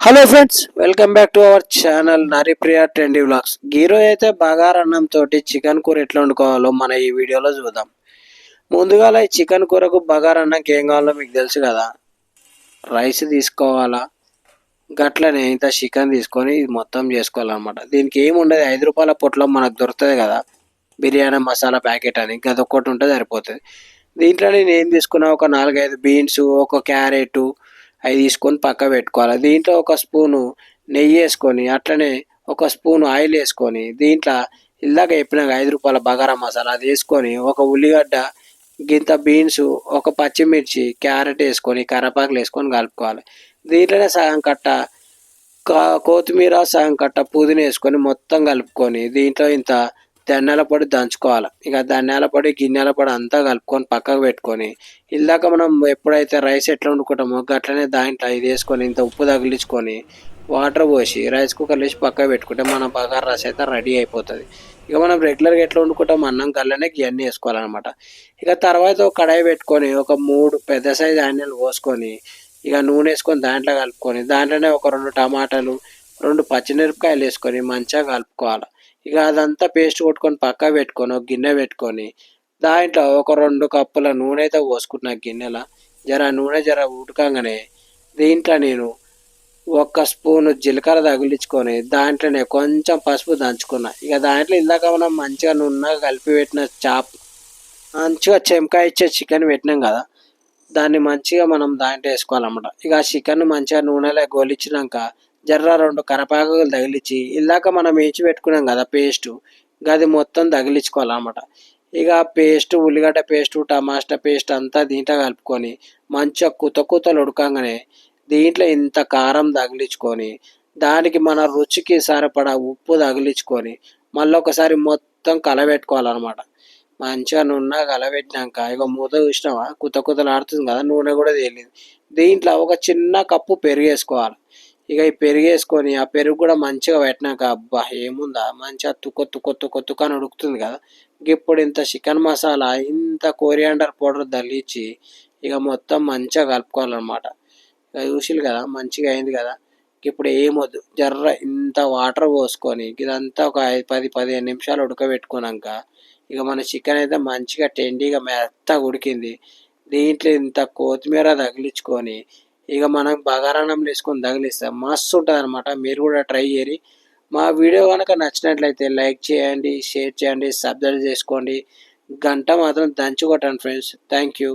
Hello friends, welcome back to our channel Naripriya trendy vlogs. ఈరోజు అయితే బగారన్నం తోటి చికెన్ కూర ఎట్లా వండుకోవాలో మన ఈ వీడియోలో చూద్దాం. ముందుగా ఈ చికెన్ కూరకు బగారన్నంకి ఏం కావాలో మీకు తెలుసు కదా. రైస్ తీసుకోవాలా, గట్లనే ఇంత చికెన్ తీసుకొని ఇది మొత్తం చేసుకోవాలన్నమాట. దీనికి ఏముండదు, 5 రూపాయల పొట్లో మనకు దొరుకుతుంది కదా బిర్యానీ మసాలా ప్యాకెట్ అని, అదొక్కటి ఉంటే సరిపోతుంది. దీంట్లో నేను ఏం తీసుకున్నా, ఒక 4-5 బీన్స్, ఒక క్యారెట్ అవి తీసుకొని పక్క పెట్టుకోవాలి. దీంట్లో ఒక స్పూను నెయ్యి వేసుకొని, అట్లనే ఒక స్పూన్ ఆయిల్ వేసుకొని, దీంట్లో ఇందాక చెప్పినాక 5 రూపాయల బగారా మసాలా అది వేసుకొని, ఒక ఉల్లిగడ్డ, గింత బీన్స్, ఒక పచ్చిమిర్చి, క్యారెట్ వేసుకొని, కరివేపాకులు వేసుకొని కలుపుకోవాలి. దీంట్లోనే సగం కట్ట కొత్తిమీర, సగం కట్ట పుదీనా వేసుకొని మొత్తం కలుపుకొని, దీంట్లో ఇంత ధనియాల పొడి దంచుకోవాలి. ఇక ధనియాల పొడి, గిన్నెల పొడి అంతా కలుపుకొని పక్కకు పెట్టుకొని, ఇందాక మనం ఎప్పుడైతే రైస్ ఎట్లా వండుకుంటామో అట్లనే దాంట్లో ఇది వేసుకొని ఇంత ఉప్పు తగిలించుకొని వాటర్ పోసి రైస్ కుక్కర్లో వేసి పక్కకు పెట్టుకుంటే మన బగారా రైస్ అయితే రెడీ అయిపోతుంది. ఇక మనం రెగ్యులర్గా ఎట్లా వండుకుంటాం అన్నం కల్లానే ఇవన్నీ వేసుకోవాలన్నమాట. ఇక తర్వాత ఒక కడాయి పెట్టుకొని ఒక 3 పెద్ద సైజు ఆనియన్లు పోసుకొని, ఇక నూనె వేసుకొని దాంట్లో కలుపుకొని, దాంట్లోనే ఒక 2 టమాటాలు, 2 పచ్చిమిరపకాయలు వేసుకొని మంచిగా కలుపుకోవాలి. ఇక అదంతా పేస్ట్ కొట్టుకొని పక్కకు పెట్టుకొని ఒక గిన్నె పెట్టుకొని, దాంట్లో ఒక 2 కప్పుల నూనె అయితే పోసుకుంటున్నా గిన్నెల. నూనె ఉడకంగానే దీంట్లో నేను ఒక స్పూను జీలకర్ర తగిలించుకొని, దాంట్లోనే కొంచెం పసుపు దంచుకున్నా. ఇక దాంట్లో ఇందాక మనం మంచిగా నున్నగా కలిపి పెట్టిన మంచిగా చెంకాయ ఇచ్చే చికెన్ పెట్టినాం కదా, దాన్ని మంచిగా మనం దాంట్లో వేసుకోవాలన్నమాట. ఇక ఆ చికెన్ మంచిగా నూనెలో గోలిచ్చినాక 2 కరివేపాకులు తగిలించి, ఇందాక మనం వేచి పెట్టుకున్నాం కదా పేస్టు, అది మొత్తం తగిలించుకోవాలన్నమాట. ఇక పేస్ట్, ఉల్లిగడ్డ పేస్టు, టమాటా పేస్ట్ అంతా దీంట్లో కలుపుకొని మంచిగా కూతలు ఉడకంగానే దీంట్లో ఇంత కారం తగిలించుకొని, దానికి మన రుచికి సరిపడా ఉప్పు తగిలించుకొని మళ్ళీ ఒకసారి మొత్తం కలబెట్టుకోవాలన్నమాట. మంచిగా నూనె కలబెట్టినాక ఇక మూత చూసినావా కుతలాడుతుంది కదా, నూనె కూడా తేలింది. దీంట్లో ఒక చిన్న కప్పు పెరుగు వేసుకోవాలి. ఇక ఈ పెరుగు వేసుకొని ఆ పెరుగు కూడా మంచిగా పెట్టినాక అబ్బా ఏముందా మంచిగా తుక్క అని ఉడుకుతుంది కదా. ఇప్పుడు ఇంత చికెన్ మసాలా, ఇంత కోరియాండర్ పౌడర్ దల్లించి ఇక మొత్తం మంచిగా కలుపుకోవాలన్నమాట. ఇక చూసిరు కదా మంచిగా అయింది కదా. ఇప్పుడు ఏమొద్దు, ఇంత వాటర్ పోసుకొని ఇదంతా ఒక 10-15 నిమిషాలు ఉడకబెట్టుకున్నాక ఇక మన చికెన్ అయితే మంచిగా టెండీగా మెత్తగా ఉడికింది. దీంట్లో ఇంత కొత్తిమీర తగిలించుకొని ఇక మనం బగారాన్నం వేసుకొని తగిలిస్తాం, మస్తు ఉంటుంది అనమాట. మీరు కూడా ట్రై చేయరి. మా వీడియో కనుక నచ్చినట్లయితే లైక్ చేయండి, షేర్ చేయండి, సబ్స్క్రైబ్ చేసుకోండి, గంట మాత్రం దంచి కొట్టండి ఫ్రెండ్స్. Thank you.